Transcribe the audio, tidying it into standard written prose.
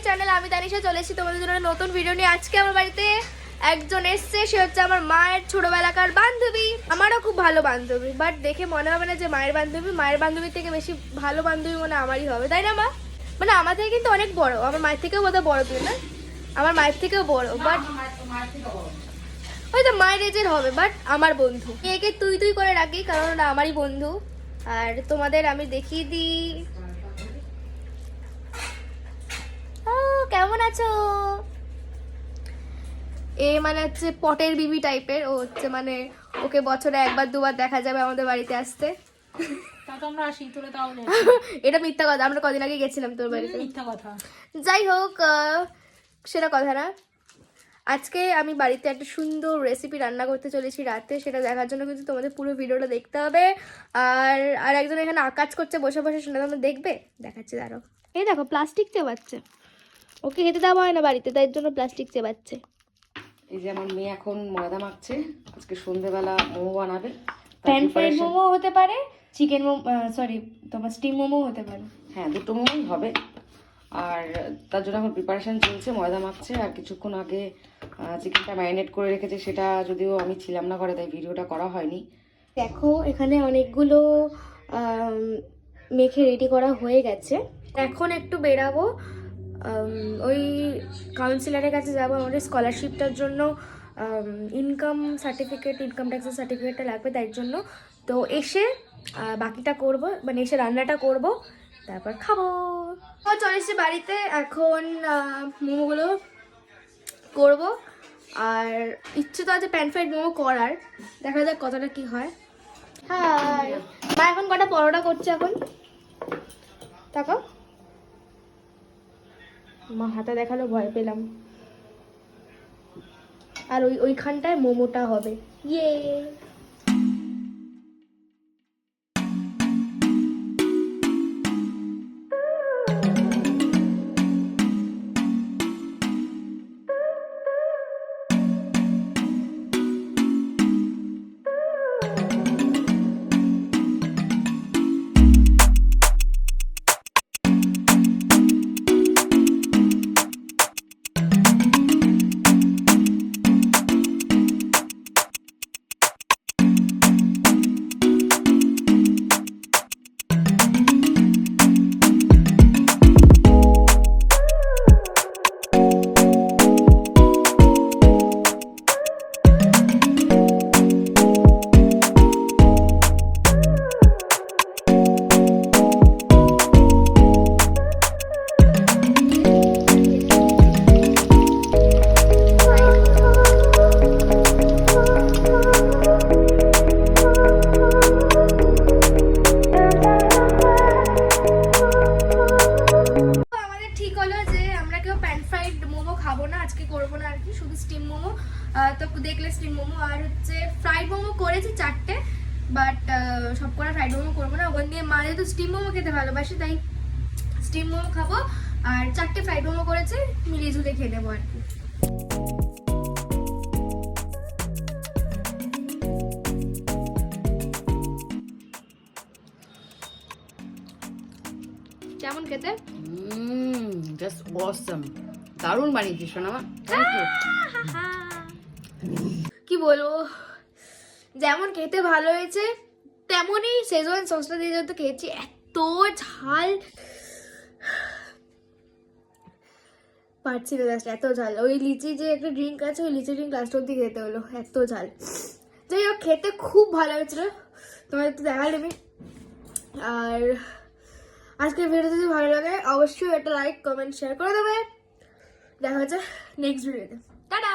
Channel আমি তানিশা চলে এসেছি তোমাদের জন্য নতুন ভিডিও নিয়ে। আজকে আমার বাড়িতে একজন এসছে, সে হচ্ছে আমার মায়ের ছোটবেলাকার বান্ধবী। আমারও খুব ভালো বান্ধবী, বাট দেখে মনে হবে না যে মায়ের বান্ধবীর থেকে বেশি ভালো বান্ধবী মনে আমারই হবে, তাই না মা? মানে আমার থেকে কিন্তু অনেক বড়, আমার মায়ের থেকেও বোধহয় বড়, তুই না? আমার মায়ের থেকেও বড়, বাট হয়তো মায়ের এজের হবে, বাট আমার বন্ধু। একে তুই তুই করে রাখি কারণ ওরা আমারই বন্ধু। আর তোমাদের আমি দেখিয়ে দিই। কেমন আছো? এ মানে হচ্ছে পটের বিবি টাইপের, ও হচ্ছে মানে ওকে বছরে একবার দুবার দেখা যাবে আমাদের বাড়িতে আসতে। এটা মিথ্যা কথা, আমরা কদিন আগে গেছিলাম তোর বাড়িতে। মিথ্যা কথা। যাই হোক, সেটা কথা না। আজকে আমি বাড়িতে একটা সুন্দর রেসিপি রান্না করতে চলেছি রাতে, সেটা দেখার জন্য কিন্তু তোমাদের পুরো ভিডিওটা দেখতে হবে। আর একজন এখানে আকাজ করছে বসে বসে, সেটা তোমরা দেখবে, দেখাচ্ছি দাঁড়াও। এই দেখো প্লাস্টিক চেবাচ্ছে, ওকে খেতে দেওয়া হয় না বাড়িতে, তাই জন্য প্লাস্টিক চেবাচ্ছে। এই যে আমার মেয়ে এখন ময়দা মাখছে, আজকে সন্ধ্যেবেলা মোমো বানাবে। প্যান ফ্রাইড মোমো হতে পারে, চিকেন মোমো, সরি তোমার স্টিম মোমো হতে পারে। হ্যাঁ, দুটো মোমোই হবে। আর তার জন্য এখন প্রিপারেশন চলছে, ময়দা মাখছে। আর কিছুক্ষণ আগে চিকেনটা ম্যারিনেট করে রেখেছে, সেটা যদিও আমি ছিলাম না ঘরে, তাই ভিডিওটা করা হয়নি। দেখো এখানে অনেকগুলো মেখে রেডি করা হয়ে গেছে। এখন একটু বেরাবো, ওই কাউন্সিলারের কাছে যাবো, আমাদের স্কলারশিপটার জন্য ইনকাম ট্যাক্সের সার্টিফিকেটটা লাগবে, তাই জন্য। তো এসে বাকিটা করব, মানে এসে রান্নাটা করব, তারপর খাবো। চলে এসেছি বাড়িতে, এখন মোমোগুলো করব। আর ইচ্ছে তো আছে প্যান ফ্রাইড মোমো করার, দেখা যাক কতটা কি হয়। হাই মা, এখন কটা পরোটা করছে এখন, তাকাও। মা হাতে দেখালো, ভয় পেলাম। আর ওইখানটায় মোমোটা হবে, ইয়ে। খাবো না আজকে, করবো না আর কি, শুধু স্টিম মোমো। তো দেখলে স্টিম মোমো আর হচ্ছে ফ্রাইড মোমো করেছি 4টে, বাট সব করে ফ্রাইড মোমো করবো না। ওখান দিয়ে মা যেহেতু স্টিম মোমো খেতে ভালোবাসে, তাই স্টিম মোমো খাবো। আর 4টে ফ্রাইড মোমো করেছে, মিলিয়ে ঝুলে খেয়ে নেবো আর কি। কেমন খেতে? জাস্ট অসাম, দারুণ বানিয়েছিস সোনা মা। কি বলবো, যেমন খেতে ভালো হয়েছে তেমনই শেজওয়ান সসটা দিয়ে যত খেয়েছি, এত ঝাল পারছি না, এত ঝাল। ওই লিচি যে একটা ড্রিঙ্ক আছে, ওই লিচি ড্রিঙ্ক লাস্ট অব্দি খেতে হলো, এত ঝাল। যাই হোক, খেতে খুব ভালো হয়েছিল, তোমার একটু দেখা নেবে। আর আজকের ভিডিও যদি ভালো লাগে অবশ্যই একটা লাইক কমেন্ট শেয়ার করে দেবে। দেখা হচ্ছে নেক্সট ভিডিওতে, টাটা।